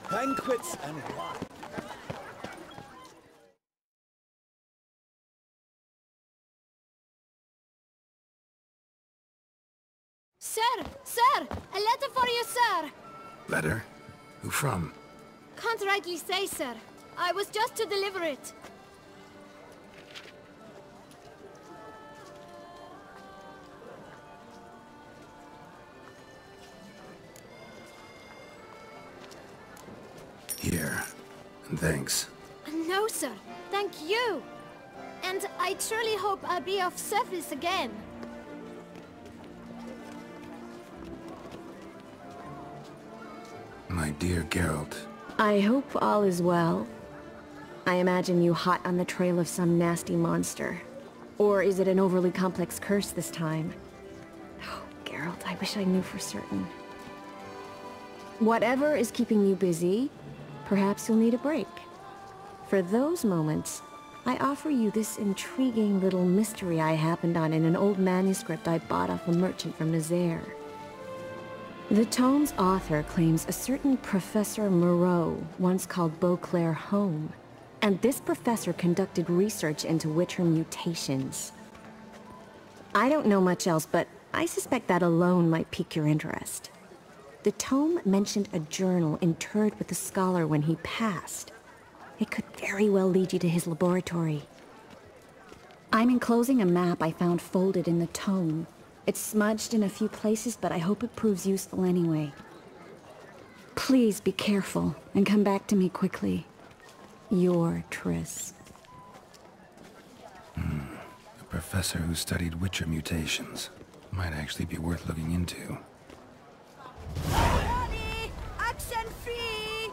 Banquets and wine. Sir! Sir! A letter for you, sir! Letter? Who from? Can't rightly say, sir. I was just to deliver it. Here. And thanks. No, sir. Thank you. And I truly hope I'll be of service again. My dear Geralt. I hope all is well. I imagine you hot on the trail of some nasty monster. Or is it an overly complex curse this time? Oh, Geralt, I wish I knew for certain. Whatever is keeping you busy, perhaps you'll need a break. For those moments, I offer you this intriguing little mystery I happened on in an old manuscript I bought off a merchant from Nazaire. The tome's author claims a certain Professor Moreau once called Beauclair home, and this professor conducted research into Witcher mutations. I don't know much else, but I suspect that alone might pique your interest. The tome mentioned a journal interred with the scholar when he passed. It could very well lead you to his laboratory. I'm enclosing a map I found folded in the tome. It's smudged in a few places, but I hope it proves useful anyway. Please be careful and come back to me quickly. Your Triss. A professor who studied Witcher mutations. Might actually be worth looking into. Ready! Action free!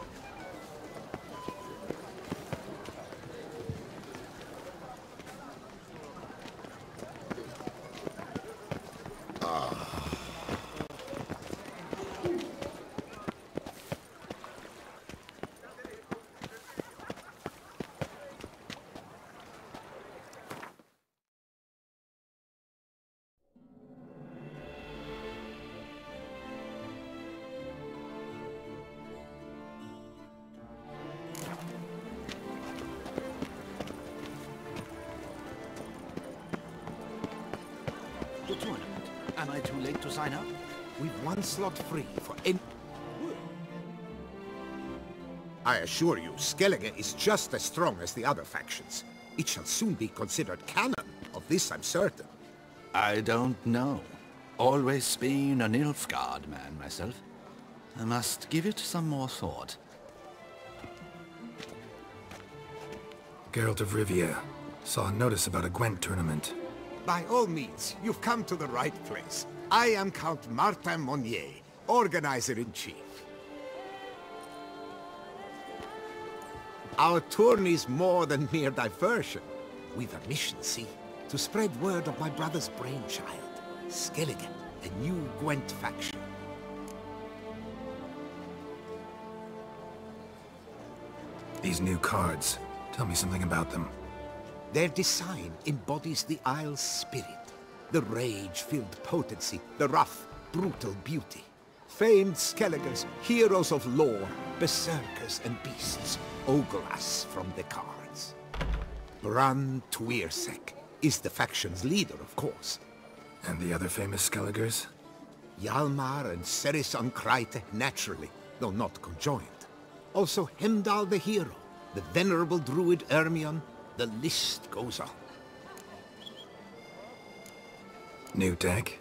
The tournament. Am I too late to sign up? We've one slot free for any... I assure you, Skellige is just as strong as the other factions. It shall soon be considered canon. Of this I'm certain. I don't know. Always been a Nilfgaard man myself. I must give it some more thought. Geralt of Rivia. Saw a notice about a Gwent tournament. By all means, you've come to the right place. I am Count Martin Monnier, Organizer-in-Chief. Our tourney's more than mere diversion. We've a mission, see? To spread word of my brother's brainchild, Skellige, the new Gwent faction. These new cards. Tell me something about them. Their design embodies the Isle's spirit. The rage-filled potency, the rough, brutal beauty. Famed Skelligers, heroes of lore, berserkers and beasts, ogle us from the cards. Bran Tuirsek is the faction's leader, of course. And the other famous Skelligers? Hjalmar and Cerison Kreite, naturally, though not conjoined. Also Hemdall the hero, the venerable druid Ermion. The list goes on. New tech?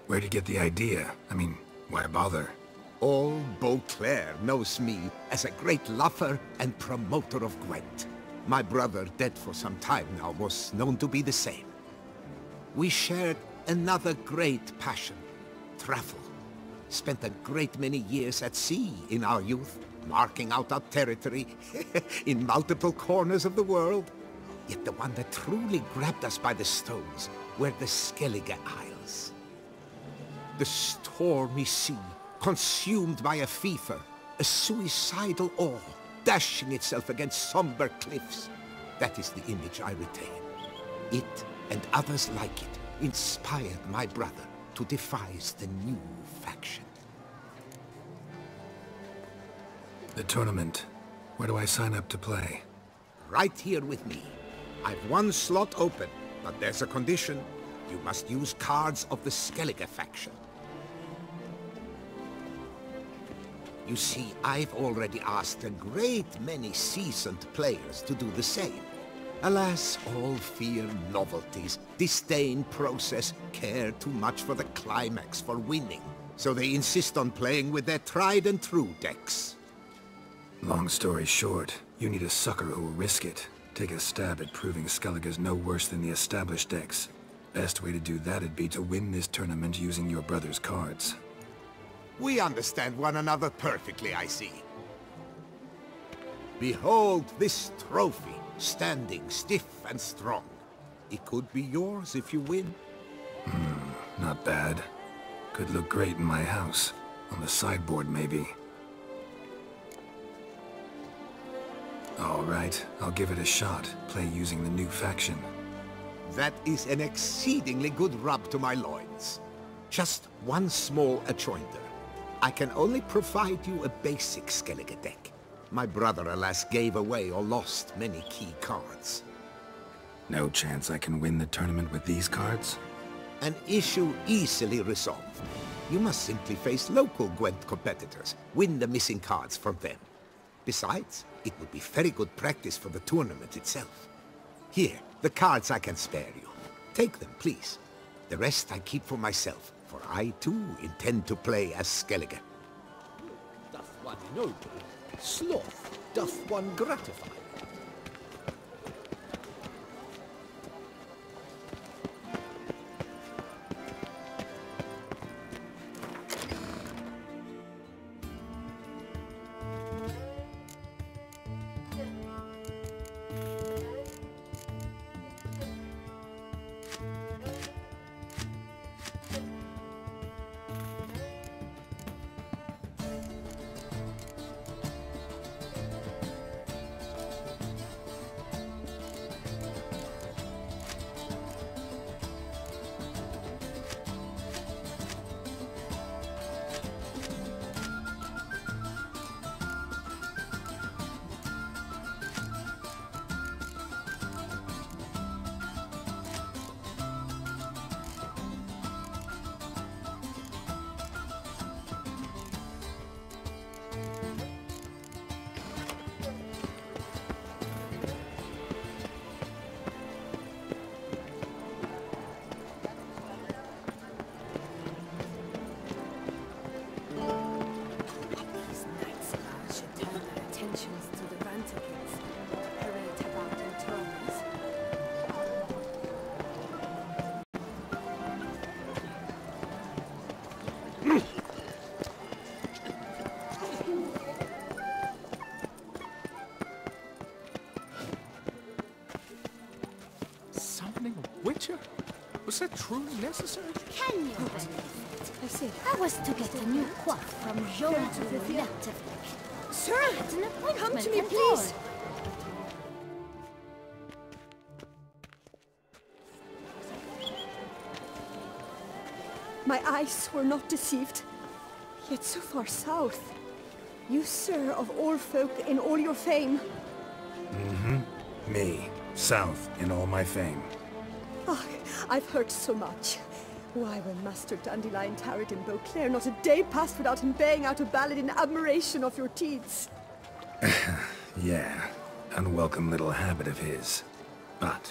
Where'd you get the idea? I mean, why bother? All Beauclair knows me as a great lover and promoter of Gwent. My brother, dead for some time now, was known to be the same. We shared another great passion, travel. Spent a great many years at sea in our youth, marking out our territory in multiple corners of the world. Yet the one that truly grabbed us by the stones were the Skellige Isles. The stormy sea, consumed by a fever, a suicidal awe, dashing itself against somber cliffs. That is the image I retain. It, and others like it, inspired my brother to devise the new faction. The tournament. Where do I sign up to play? Right here with me. I've one slot open, but there's a condition. You must use cards of the Skellige faction. You see, I've already asked a great many seasoned players to do the same. Alas, all fear novelties, disdain process, care too much for the climax for winning. So they insist on playing with their tried and true decks. Long story short, you need a sucker who will risk it. Take a stab at proving Skellige's no worse than the established decks. Best way to do that'd be to win this tournament using your brother's cards. We understand one another perfectly, I see. Behold this trophy, standing stiff and strong. It could be yours if you win. Not bad. Could look great in my house. On the sideboard, maybe. All right, I'll give it a shot. Play using the new faction. That is an exceedingly good rub to my loins. Just one small adjoinder. I can only provide you a basic Skellige deck. My brother, alas, gave away or lost many key cards. No chance I can win the tournament with these cards? An issue easily resolved. You must simply face local Gwent competitors, win the missing cards from them. Besides, it would be very good practice for the tournament itself. Here, the cards I can spare you. Take them, please. The rest I keep for myself, for I too intend to play as Skellige. Doth one ennoble, sloth doth one gratify. Witcher? Was that truly necessary? Can you believe it? I see. I was to get a new coif from Geralt of Rivia. Sir, I had an appointment. come to me, and please. My eyes were not deceived, yet so far south. You, sir, of all folk in all your fame. Me, south in all my fame. Oh, I've heard so much. Why, when Master Dandelion tarried in Beauclair, not a day passed without him baying out a ballad in admiration of your deeds. Yeah, unwelcome little habit of his. But,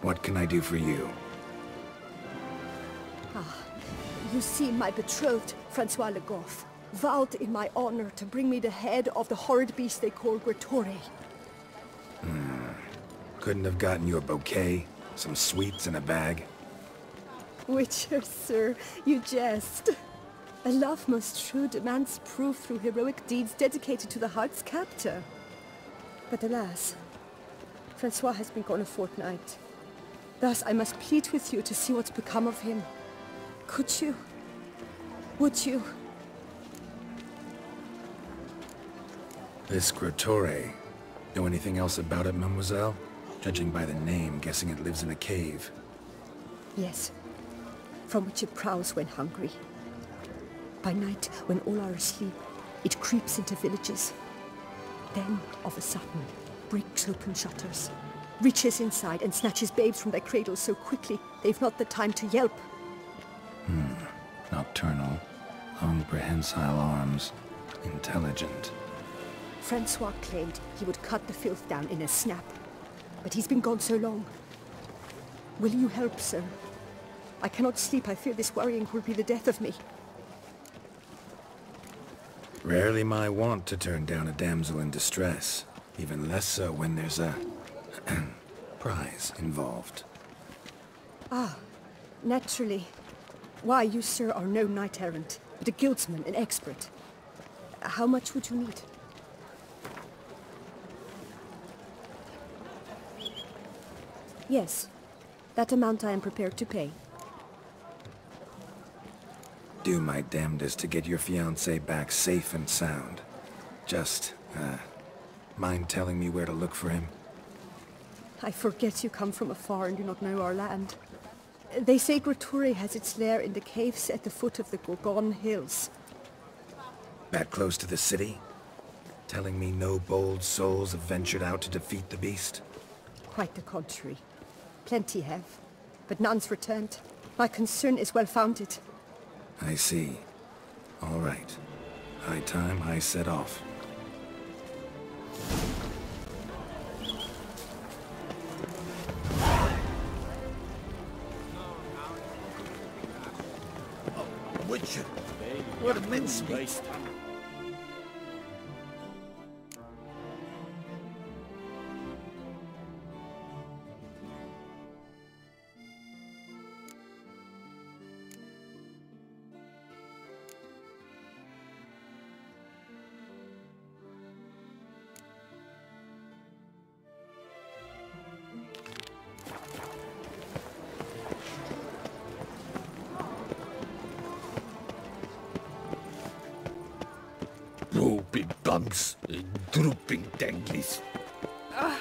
what can I do for you? You see, my betrothed, Francois Le Goff, vowed in my honor to bring me the head of the horrid beast they call Gretore. Couldn't have gotten you a bouquet? Some sweets in a bag? Witcher, sir, you jest. A love most true demands proof through heroic deeds dedicated to the heart's captor. But alas, Francois has been gone a fortnight. Thus I must plead with you to see what's become of him. Could you? Would you? This Grottore. Know anything else about it, mademoiselle? Judging by the name, guessing it lives in a cave. Yes, from which it prowls when hungry. By night, when all are asleep, it creeps into villages. Then, of a sudden, breaks open shutters, reaches inside and snatches babes from their cradles so quickly they've not the time to yelp. Nocturnal. Long prehensile arms. Intelligent. Francois claimed he would cut the filth down in a snap, but he's been gone so long. Will you help, sir? I cannot sleep. I fear this worrying will be the death of me. Rarely my wont to turn down a damsel in distress. Even less so when there's a prize involved. Ah, naturally. Why, you, sir, are no knight-errant, but a guildsman, an expert. How much would you need? Yes, that amount I am prepared to pay. Do my damnedest to get your fiancé back safe and sound. Just, mind telling me where to look for him? I forget you come from afar and do not know our land. They say Grottore has its lair in the caves at the foot of the Gorgon Hills. That close to the city? Telling me no bold souls have ventured out to defeat the beast? Quite the contrary. Plenty have, but none's returned. My concern is well-founded. I see. All right. High time I set off. Witcher, what a mincemeat. Oh, big bumps, drooping danglies. How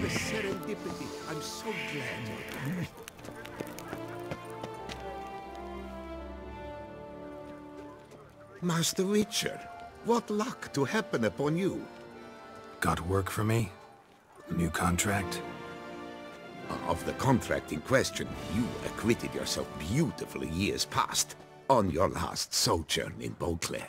the serendipity. I'm so glad. Master Witcher, what luck to happen upon you. Got work for me? New contract? Of the contract in question, you acquitted yourself beautifully years past, on your last sojourn in Beauclair.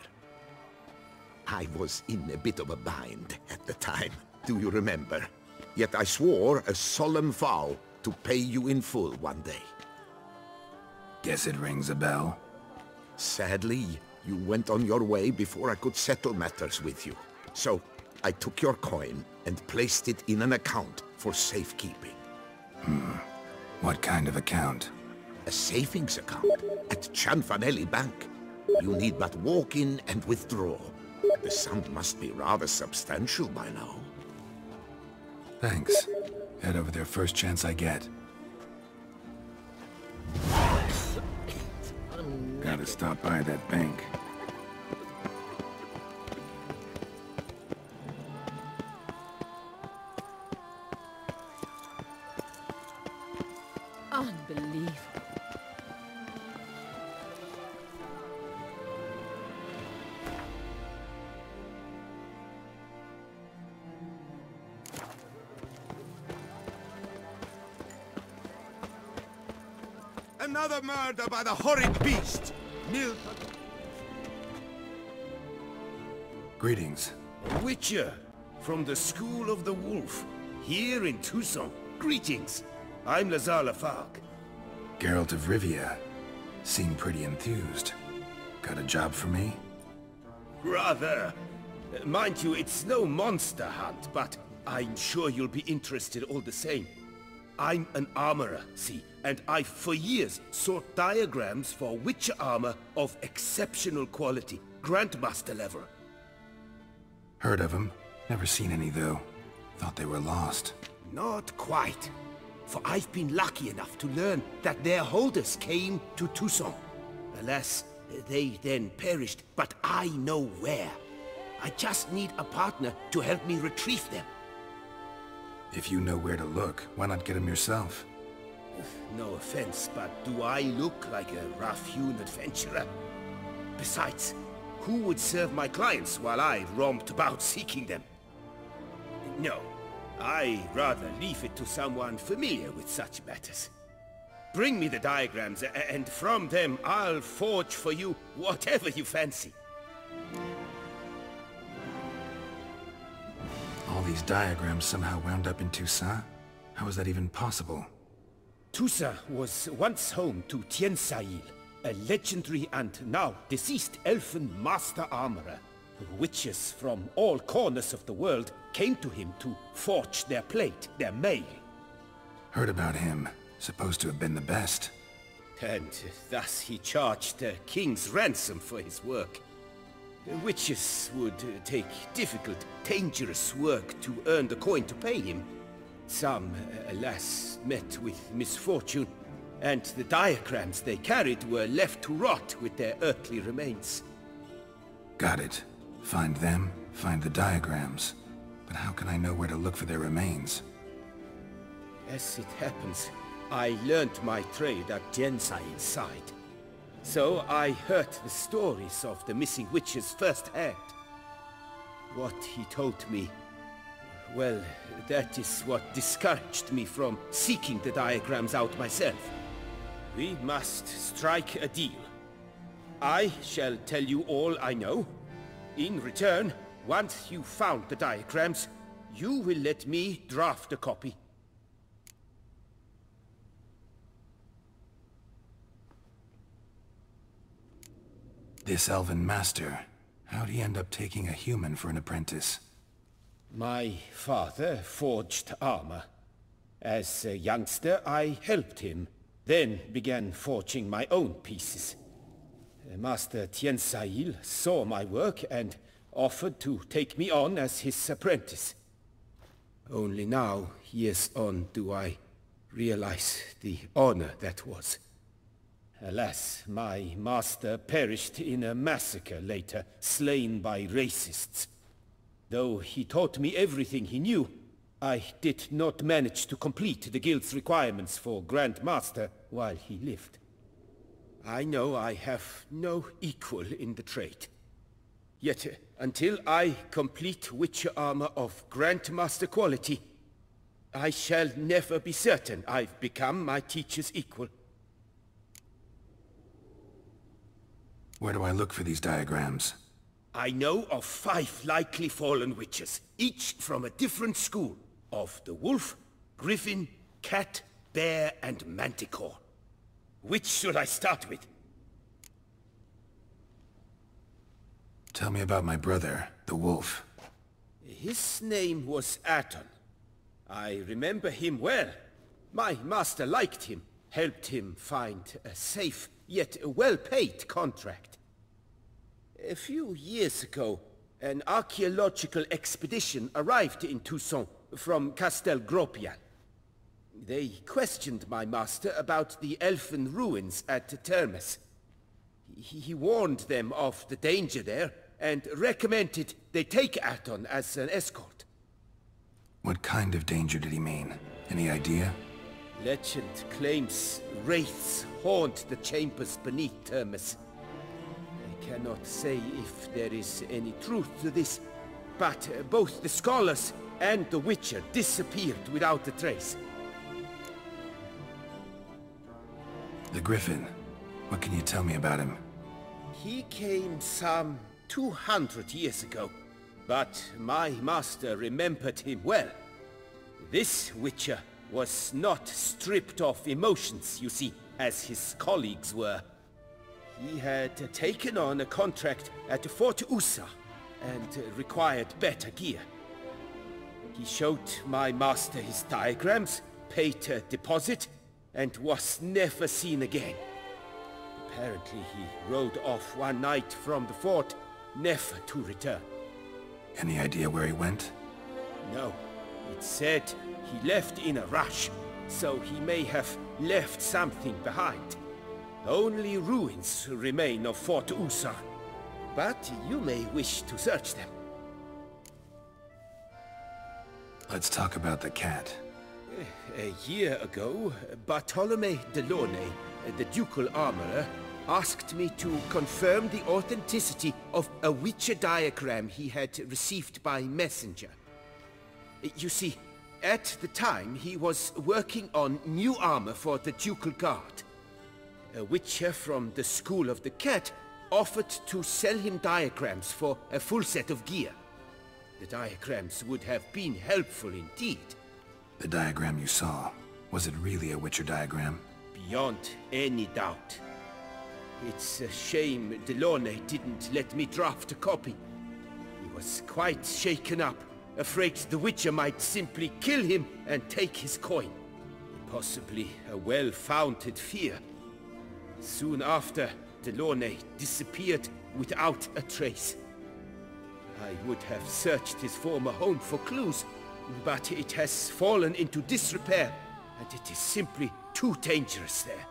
I was in a bit of a bind at the time, do you remember? Yet I swore a solemn vow to pay you in full one day. Guess it rings a bell. Sadly, you went on your way before I could settle matters with you. So, I took your coin and placed it in an account for safekeeping. What kind of account? A savings account at Cianfanelli Bank. You need but walk in and withdraw. The sum must be rather substantial by now. Thanks. Head over there first chance I get. Gotta stop by that bank. Unbelievable. Another murder by the horrid beast! Greetings. Witcher, from the School of the Wolf, here in Toussaint. Greetings. I'm Lazar Lafargue. Geralt of Rivia. Seem pretty enthused. Got a job for me? Rather. Mind you, it's no monster hunt, but I'm sure you'll be interested all the same. I'm an armorer, see, and I've for years sought diagrams for Witcher armor of exceptional quality, Grandmaster level. Heard of them. Never seen any, though. Thought they were lost. Not quite. For I've been lucky enough to learn that their holders came to Toussaint. Alas, they then perished, but I know where. I just need a partner to help me retrieve them. If you know where to look, why not get them yourself? No offense, but do I look like a rough-hewn adventurer? Besides, who would serve my clients while I romped about seeking them? No, I'd rather leave it to someone familiar with such matters. Bring me the diagrams, and from them I'll forge for you whatever you fancy. All these diagrams somehow wound up in Toussaint? How is that even possible? Toussaint was once home to Toussaint, a legendary and now deceased elfin master armorer. Witches from all corners of the world came to him to forge their plate, their mail. Heard about him. Supposed to have been the best. And thus he charged a king's ransom for his work. Witches would take difficult, dangerous work to earn the coin to pay him. Some, alas, met with misfortune, and the diagrams they carried were left to rot with their earthly remains. Got it. Find them, find the diagrams. But how can I know where to look for their remains? As it happens, I learned my trade at Toussaint's side. So I heard the stories of the missing witches firsthand. What he told me, well, that is what discouraged me from seeking the diagrams out myself. We must strike a deal. I shall tell you all I know. In return, once you've found the diagrams, you will let me draft a copy. This elven master, how'd he end up taking a human for an apprentice? My father forged armor. As a youngster, I helped him, then began forging my own pieces. Master Toussaint saw my work and offered to take me on as his apprentice. Only now, years on, do I realize the honor that was. Alas, my master perished in a massacre later, slain by racists. Though he taught me everything he knew, I did not manage to complete the guild's requirements for Grand Master while he lived. I know I have no equal in the trade. Yet, until I complete Witcher armor of Grandmaster quality, I shall never be certain I've become my teacher's equal. Where do I look for these diagrams? I know of 5 likely fallen witches, each from a different school, of the wolf, griffin, cat, bear, and manticore. Which should I start with? Tell me about my brother, the wolf. His name was Aton. I remember him well. My master liked him, helped him find a safe, yet a well-paid contract. A few years ago, an archaeological expedition arrived in Toussaint from Castel Gropian. They questioned my master about the elfin ruins at Termes. He warned them of the danger there, and recommended they take Aton as an escort. What kind of danger did he mean? Any idea? Legend claims wraiths haunt the chambers beneath Termes. I cannot say if there is any truth to this, but both the scholars and the Witcher disappeared without a trace. The Griffin. What can you tell me about him? He came some 200 years ago, but my master remembered him well. This Witcher was not stripped of emotions, you see, as his colleagues were. He had taken on a contract at Fort Usa and required better gear. He showed my master his diagrams, paid a deposit, and was never seen again. Apparently he rode off one night from the fort, never to return. Any idea where he went? No. It's said he left in a rush, so he may have left something behind. Only ruins remain of Fort Toussaint, but you may wish to search them. Let's talk about the cat. A year ago, Bartolome de Launay, the ducal armorer, asked me to confirm the authenticity of a Witcher diagram he had received by messenger. You see, at the time he was working on new armor for the ducal guard. A Witcher from the School of the Cat offered to sell him diagrams for a full set of gear. The diagrams would have been helpful indeed. The diagram you saw, was it really a Witcher diagram? Beyond any doubt. It's a shame Delaunay didn't let me draft a copy. He was quite shaken up, afraid the Witcher might simply kill him and take his coin. Possibly a well-founded fear. Soon after, Delaunay disappeared without a trace. I would have searched his former home for clues, but it has fallen into disrepair, and it is simply too dangerous there.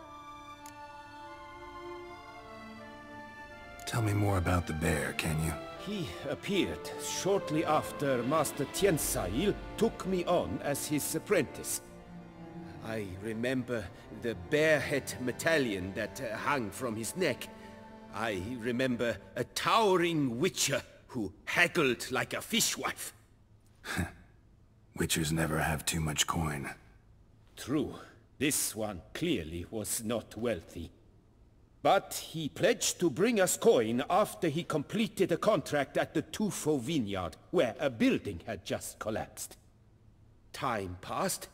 Tell me more about the bear, can you? He appeared shortly after Master Toussaint took me on as his apprentice. I remember the bear-head medallion that hung from his neck. I remember a towering witcher who haggled like a fishwife. Witchers never have too much coin. True. This one clearly was not wealthy. But he pledged to bring us coin after he completed a contract at the Toussaint Vineyard, where a building had just collapsed. Time passed.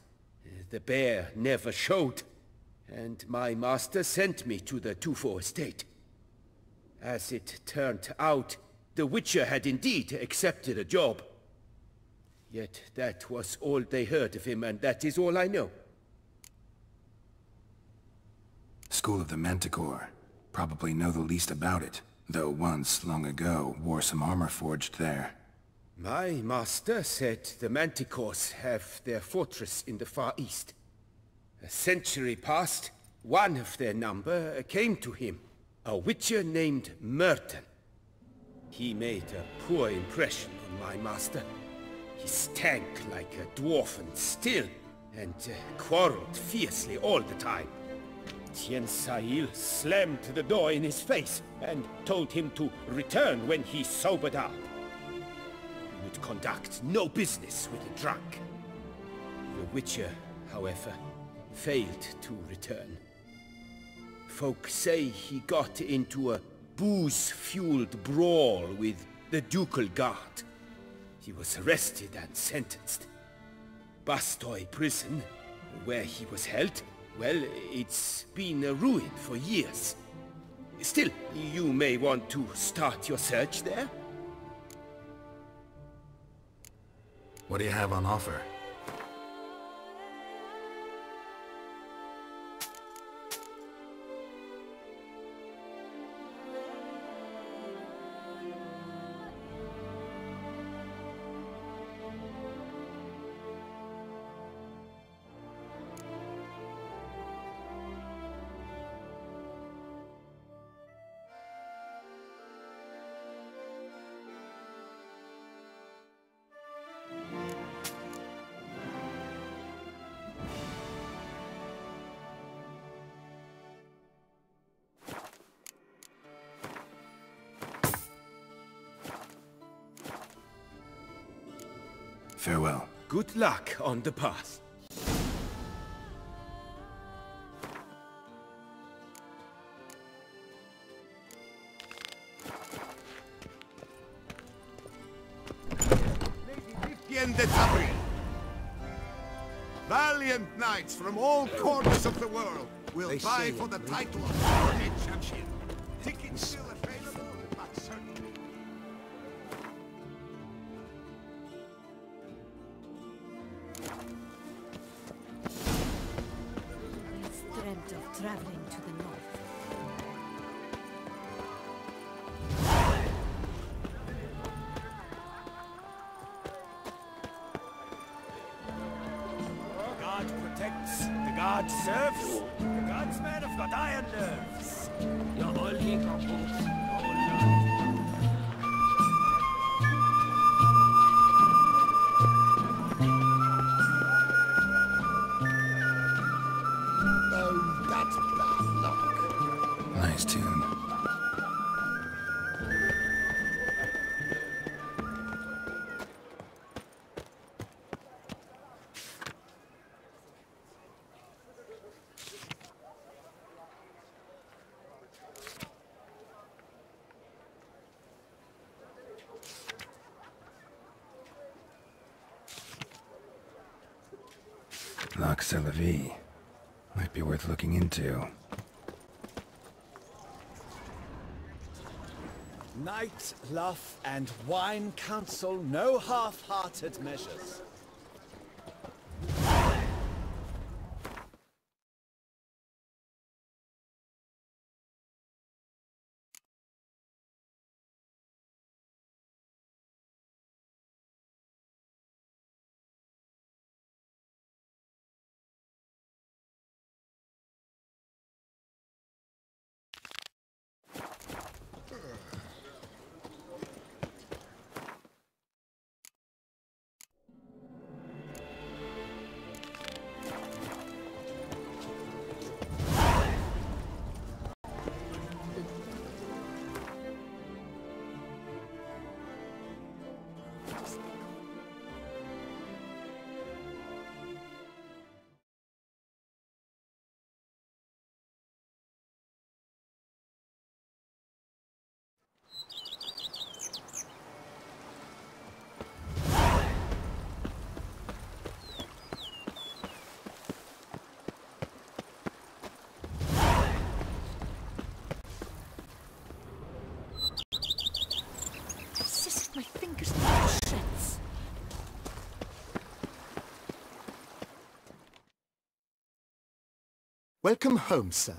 The bear never showed, and my master sent me to the Toussaint estate. As it turned out, the Witcher had indeed accepted a job. Yet that was all they heard of him, and that is all I know. School of the Manticore. Probably know the least about it, though once, long ago, wore some armor forged there. My master said the Manticores have their fortress in the Far East. A century past, one of their number came to him, a witcher named Merton. He made a poor impression on my master. He stank like a dwarfen still, and quarreled fiercely all the time. Toussaint slammed the door in his face and told him to return when he sobered up. He would conduct no business with a drunk. The Witcher, however, failed to return. Folk say he got into a booze-fueled brawl with the ducal guard. He was arrested and sentenced. Bastoy prison, where he was held, well, it's been a ruin for years. Still, you may want to start your search there. What do you have on offer? Farewell. Good luck on the path. Valiant knights from all corners of the world will vie for the title of Tournament Champion. Tickets still available, but certainly. Dreamt of traveling to the north. protects, the god serves, the godsmen have got iron nerves. You're all Oh, that's bad luck. Nice tune. Acclaim. Might be worth looking into. Night, love, and wine counsel no half-hearted measures. My fingers need shreds. Welcome home, sir.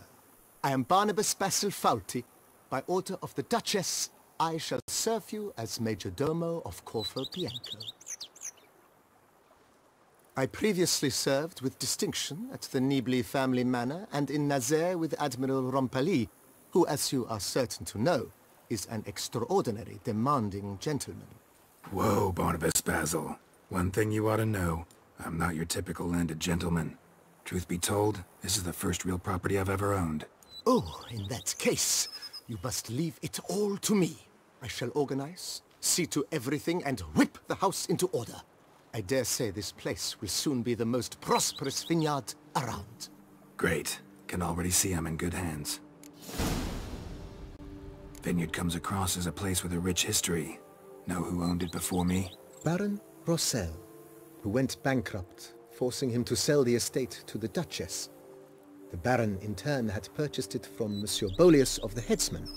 I am Barnabas Basil Faulty. By order of the Duchess, I shall serve you as Major Domo of Corvo Bianco. I previously served with distinction at the Nibli family manor and in Nazaire with Admiral Rompali, who, as you are certain to know, is an extraordinary, demanding gentleman. Whoa, Barnabas Basil. One thing you ought to know. I'm not your typical landed gentleman. Truth be told, this is the first real property I've ever owned. Oh, in that case, you must leave it all to me. I shall organize, see to everything, and whip the house into order. I dare say this place will soon be the most prosperous vineyard around. Great. Can already see I'm in good hands. Vineyard comes across as a place with a rich history. Know who owned it before me? Baron Rossel, who went bankrupt, forcing him to sell the estate to the Duchess. The Baron, in turn, had purchased it from Monsieur Bolius of the Headsman,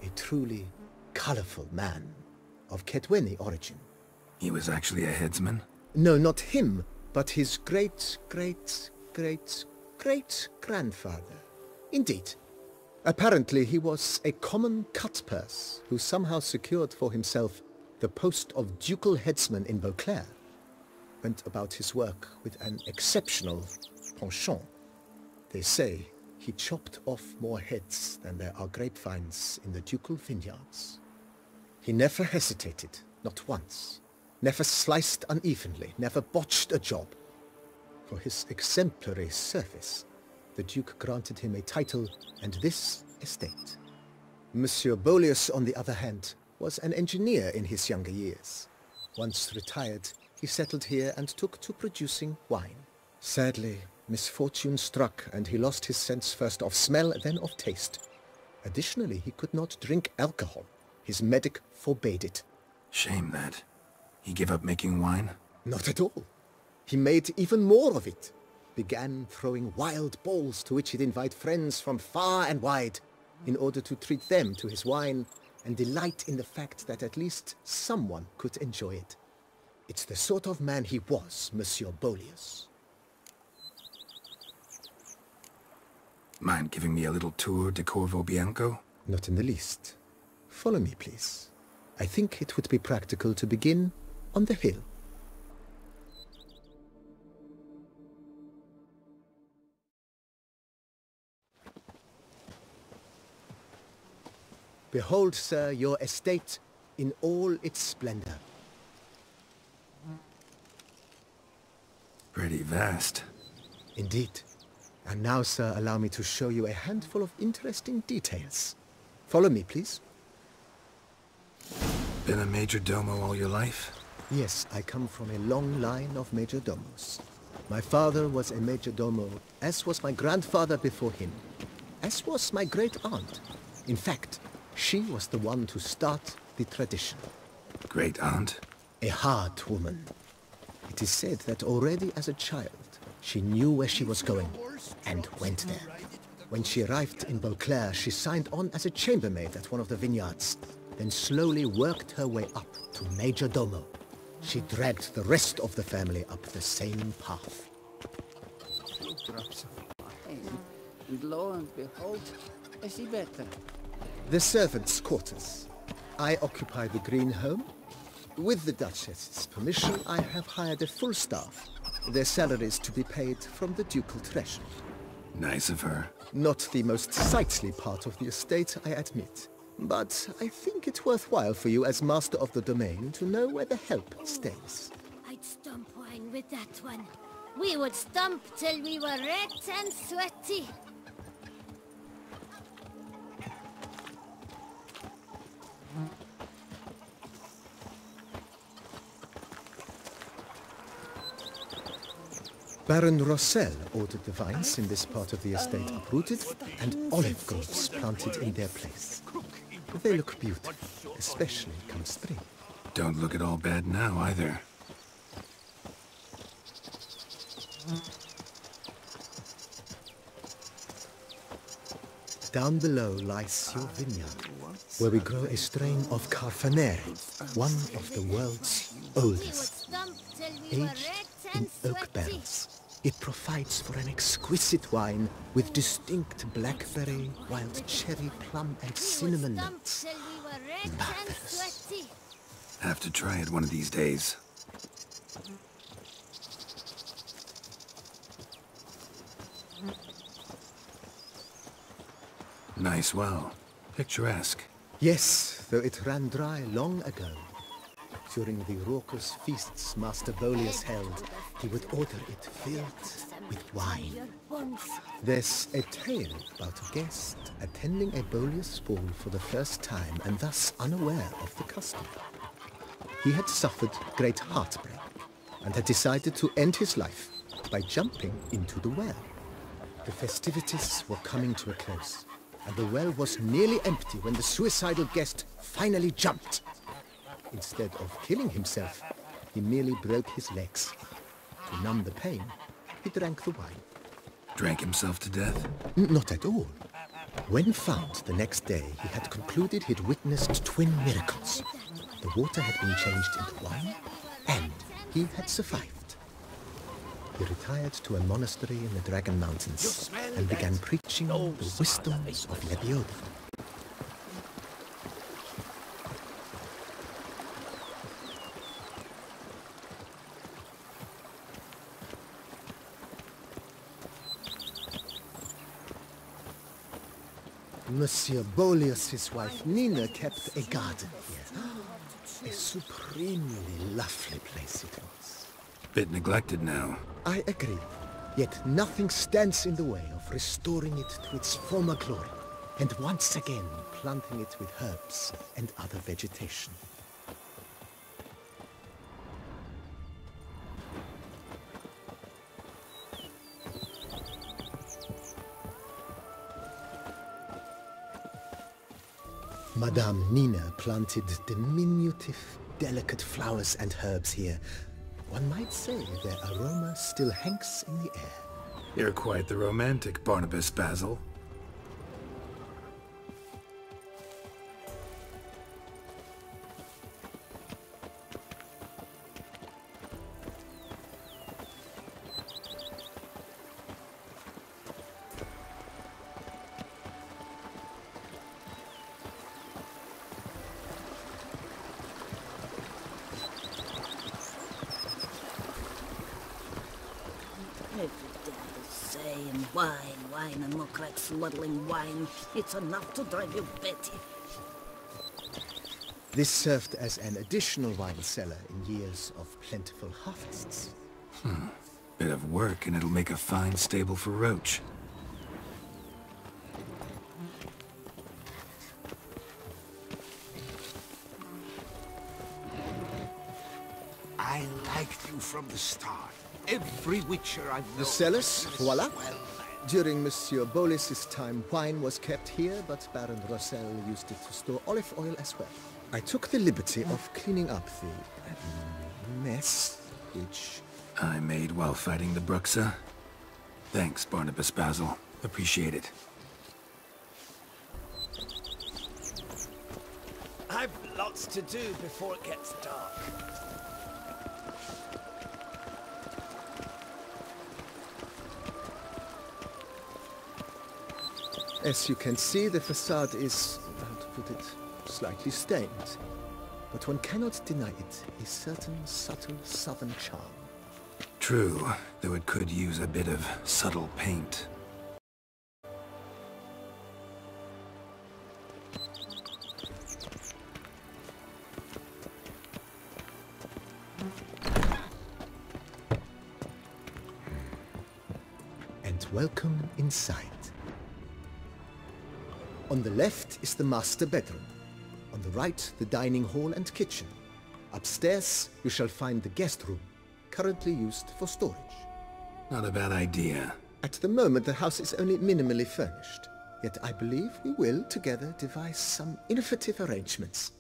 a truly colorful man of Ketweni origin. He was actually a headsman? No, not him, but his great-great-great-great-grandfather. Indeed. Apparently, he was a common cut-purse who somehow secured for himself the post of ducal headsman in Beauclair. Went about his work with an exceptional penchant. They say he chopped off more heads than there are grapevines in the ducal vineyards. He never hesitated, not once. Never sliced unevenly, never botched a job. For his exemplary service, the Duke granted him a title and this estate. Monsieur Bolius, on the other hand, was an engineer in his younger years. Once retired, he settled here and took to producing wine. Sadly, misfortune struck and he lost his sense first of smell, then of taste. Additionally, he could not drink alcohol. His medic forbade it. Shame that. He gave up making wine? Not at all. He made even more of it. Began throwing wild balls to which he'd invite friends from far and wide in order to treat them to his wine and delight in the fact that at least someone could enjoy it. It's the sort of man he was, Monsieur Bolius. Mind giving me a little tour de Corvo Bianco? Not in the least. Follow me, please. I think it would be practical to begin on the hill. Behold, sir, your estate in all its splendor. Pretty vast. Indeed. And now, sir, allow me to show you a handful of interesting details. Follow me, please. Been a major domo all your life? Yes, I come from a long line of major domos. My father was a major domo, as was my grandfather before him, as was my great-aunt. In fact, she was the one to start the tradition. Great-aunt? A hard woman. It is said that already as a child, she knew where she was going, and went there. When she arrived in Beauclair, she signed on as a chambermaid at one of the vineyards, then slowly worked her way up to major domo. She dragged the rest of the family up the same path. And lo and behold, I see better. The servants' quarters. I occupy the green home. With the Duchess's permission, I have hired a full staff. Their salaries to be paid from the ducal treasury. Nice of her. Not the most sightly part of the estate, I admit. But I think it's worthwhile for you as master of the domain to know where the help stays. I'd stump wine with that one. We would stump till we were red and sweaty. Baron Rossel ordered the vines in this part of the estate uprooted and olive groves planted in their place. They look beautiful, especially come spring. Don't look at all bad now, either. Down below lies your vineyard, where we grow a strain of Carfanere, one of the world's oldest. Aged in oak barrels, it provides for an exquisite wine with distinct blackberry, wild cherry, plum, and cinnamon notes. Marvelous. Have to try it one of these days. Nice well. Picturesque. Yes, though it ran dry long ago. During the raucous feasts Master Bolius held, he would order it filled with wine. There's a tale about a guest attending a Bolius ball for the first time and thus unaware of the custom. He had suffered great heartbreak and had decided to end his life by jumping into the well. The festivities were coming to a close, and the well was nearly empty when the suicidal guest finally jumped. Instead of killing himself, he merely broke his legs. To numb the pain, he drank the wine. Drank himself to death? Not at all. When found the next day, he had concluded he'd witnessed twin miracles. The water had been changed into wine, and he had survived. He retired to a monastery in the Dragon Mountains and began preaching the wisdoms of Lebioda. Monsieur Bolius' wife Nina kept a garden here. A supremely lovely place it was. Bit neglected now. I agree. Yet nothing stands in the way of restoring it to its former glory, and once again planting it with herbs and other vegetation. Madame Nina planted diminutive, delicate flowers and herbs here. One might say their aroma still hangs in the air. You're quite the romantic, Barnabas Basil. Wine, and look like sluddling wine. It's enough to drive you batty. This served as an additional wine cellar in years of plentiful harvests. Bit of work and it'll make a fine stable for Roach. I liked you from the start. Every witcher I've known... The cellars, voila. During Monsieur Bolis's time, wine was kept here, but Baron Rossel used it to store olive oil as well. I took the liberty of cleaning up the mess, which... I made while fighting the Bruxa. Thanks, Barnabas Basil. Appreciate it. I've lots to do before it gets dark. As you can see, the facade is, how to put it, slightly stained. But one cannot deny it, a certain subtle southern charm. True, though it could use a bit of subtle paint. And welcome inside. On the left is the master bedroom. On the right, the dining hall and kitchen. Upstairs, you shall find the guest room, currently used for storage. Not a bad idea. At the moment, the house is only minimally furnished. Yet I believe we will, together, devise some innovative arrangements.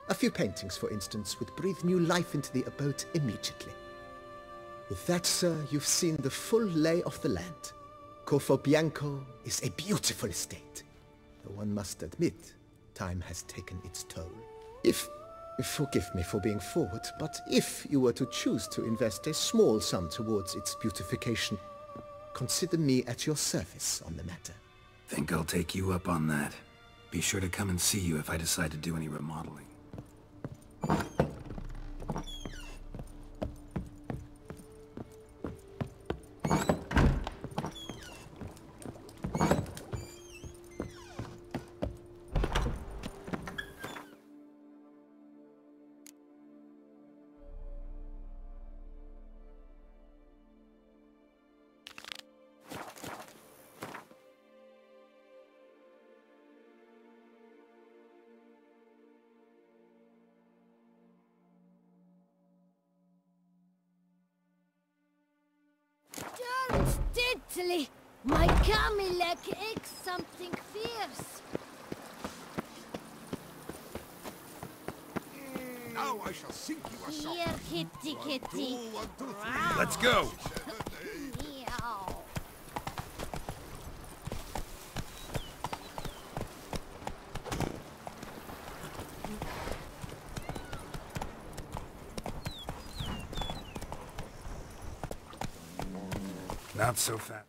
A few paintings, for instance, would breathe new life into the abode immediately. With that, sir, you've seen the full lay of the land. Corfo Bianco is a beautiful estate. Though one must admit, time has taken its toll. Forgive me for being forward, but if you were to choose to invest a small sum towards its beautification, consider me at your service on the matter. Think I'll take you up on that. Be sure to come and see you if I decide to do any remodeling. Diddly! My Camilek aches something fierce. Now I shall sink you a song. Here, kitty, kitty. 1, 2, 3. Let's go! Meow. Not so fast.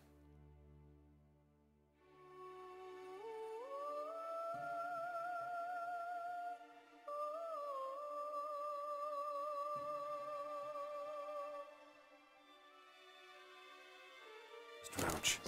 Roach.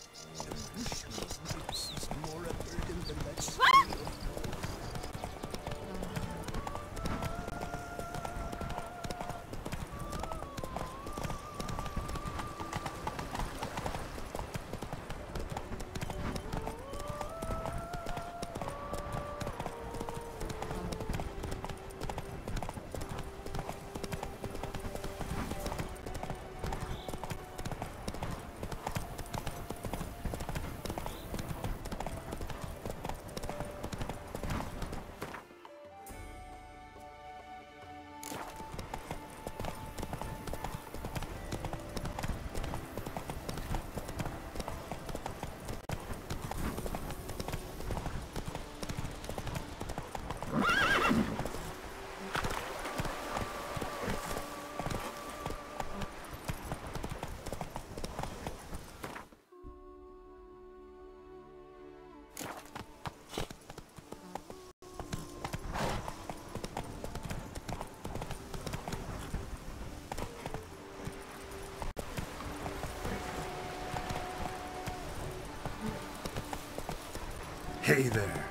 Hey there.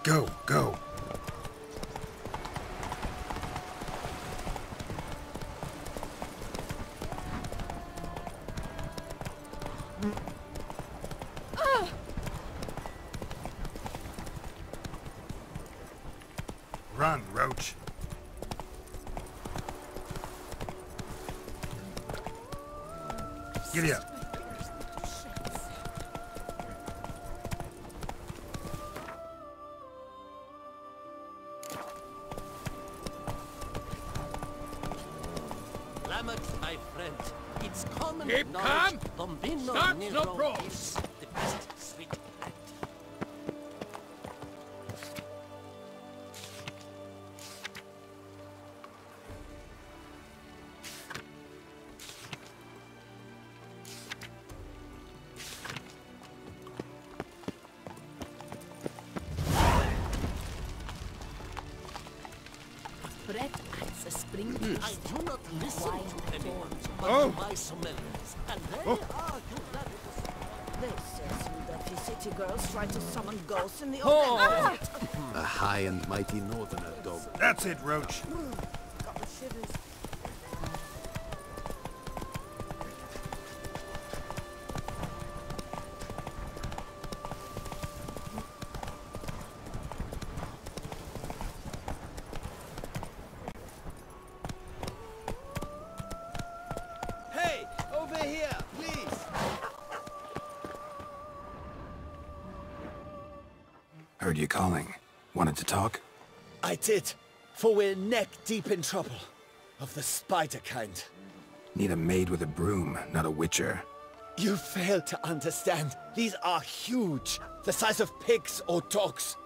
Go, go. Run, Roach. Giddy up. My friend, it's common Keep knowledge. calm. The Start Vineyard the Nero brawls. is the best sweet land. Bread as a spring. I do not listen to anyone, but Oh. to my sommeliers, and they are unanimous. They say some dirty city girls try to summon ghosts in the Oh. open. A high and mighty northerner, dog. That's it, Roach. Got the shivers. Hey, over here, please. Heard you calling. Wanted to talk? I did, for we're neck deep in trouble. Of the spider kind. Need a maid with a broom, not a witcher. You fail to understand. These are huge. The size of pigs or dogs.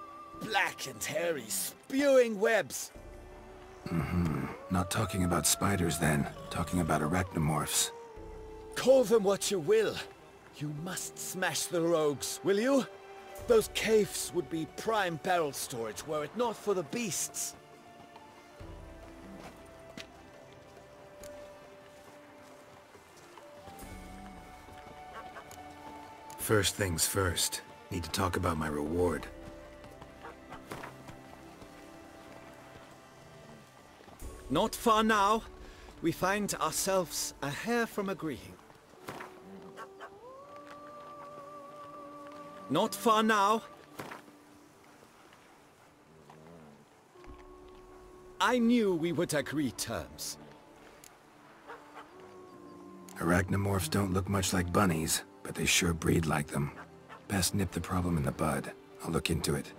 Black and hairy, spewing webs. Not talking about spiders then. Talking about arachnomorphs. Call them what you will. You must smash the rogues, will you? Those caves would be prime barrel storage were it not for the beasts. First things first. Need to talk about my reward. Not far now. We find ourselves a hair from agreeing. Not far now. I knew we would agree terms. Arachnomorphs don't look much like bunnies, but they sure breed like them. Best nip the problem in the bud. I'll look into it.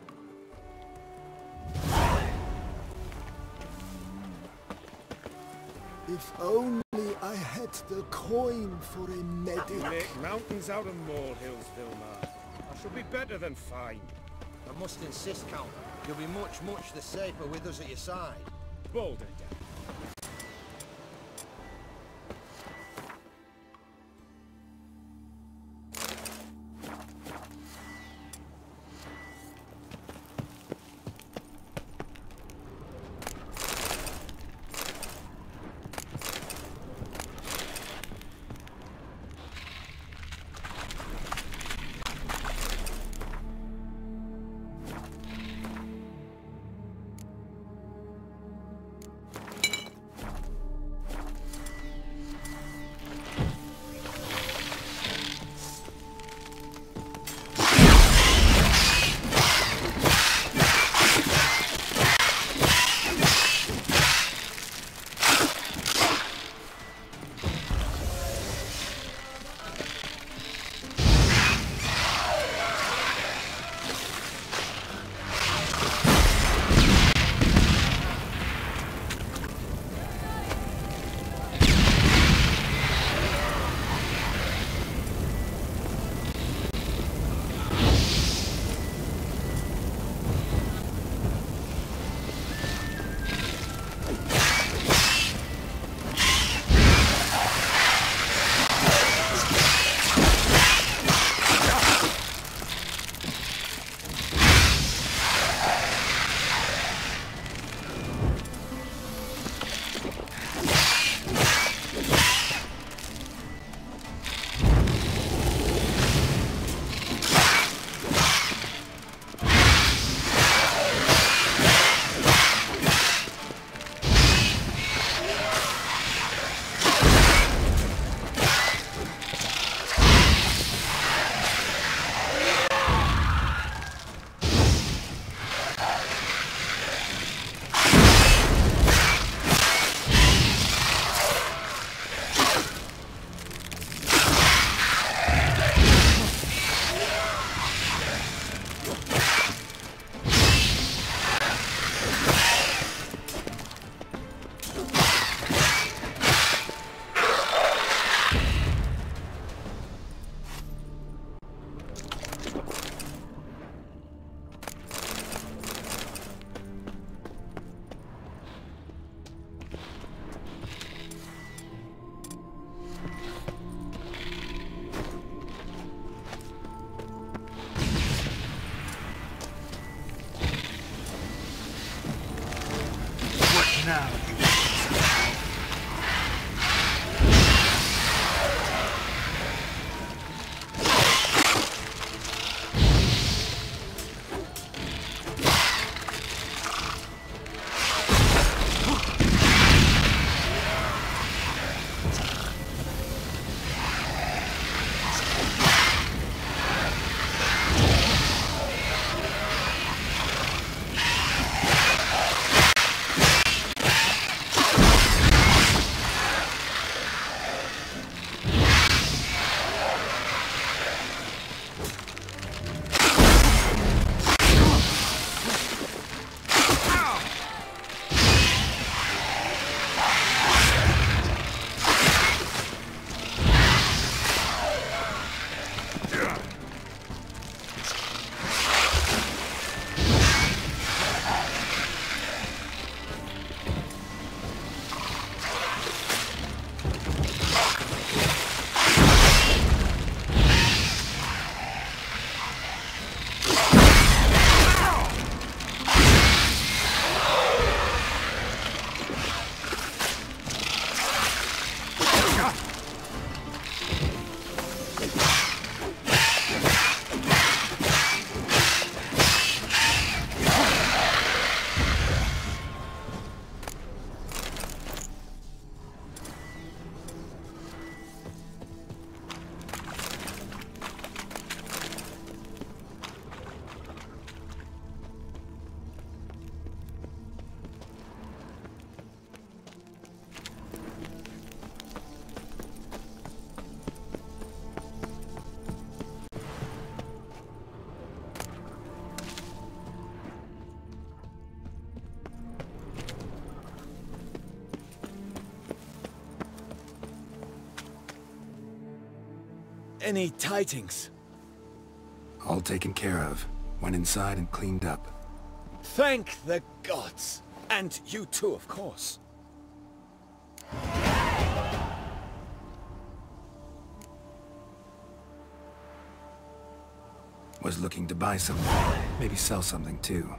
If only I had the coin for a medic. You make mountains out of molehills, Vilmar. I shall be better than fine. I must insist, Count. You'll be much, much the safer with us at your side. Boulder down. Any tidings? All taken care of. Went inside and cleaned up. Thank the gods! And you too, of course. Was looking to buy something. Maybe sell something too.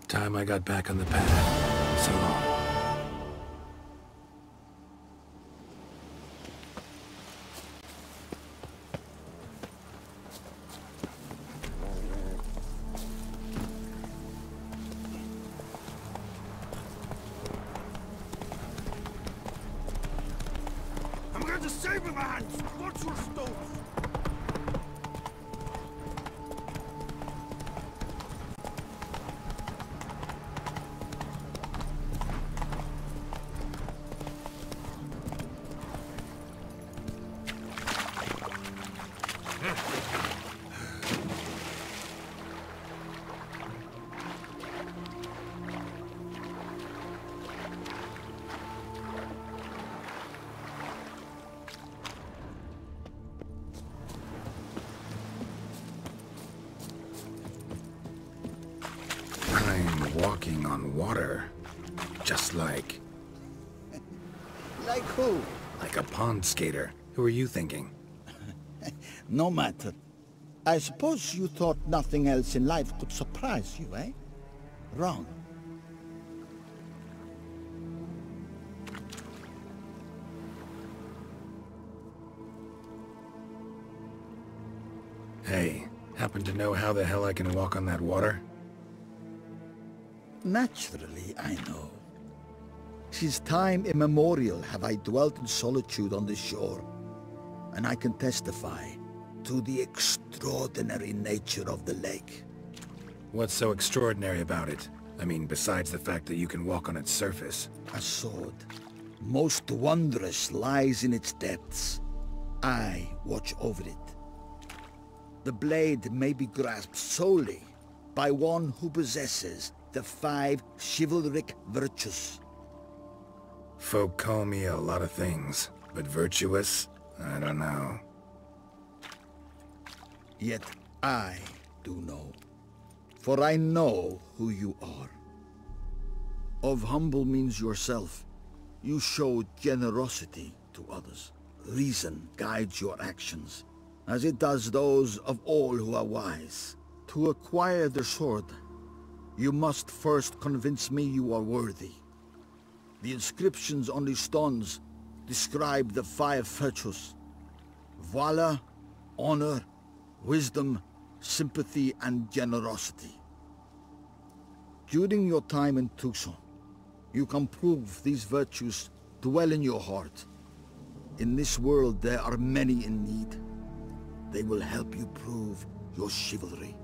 Time I got back on the path. So long. I'm going to save my hands! Watch your stones! Walking on water. Just like... Like who? Like a pond skater. Who are you thinking? No matter. I suppose you thought nothing else in life could surprise you, eh? Wrong. Hey, happen to know how the hell I can walk on that water? Naturally, I know. Since time immemorial have I dwelt in solitude on this shore, and I can testify to the extraordinary nature of the lake. What's so extraordinary about it? I mean, besides the fact that you can walk on its surface. A sword, most wondrous, lies in its depths. I watch over it. The blade may be grasped solely by one who possesses the 5 chivalric virtues. Folk call me a lot of things, but virtuous? I don't know. Yet I do know, for I know who you are. Of humble means yourself. You show generosity to others. Reason guides your actions, as it does those of all who are wise. To acquire the sword, you must first convince me you are worthy. The inscriptions on the stones describe the 5 virtues: valor, honor, wisdom, sympathy, and generosity. During your time in Toussaint, you can prove these virtues dwell in your heart. In this world there are many in need. They will help you prove your chivalry.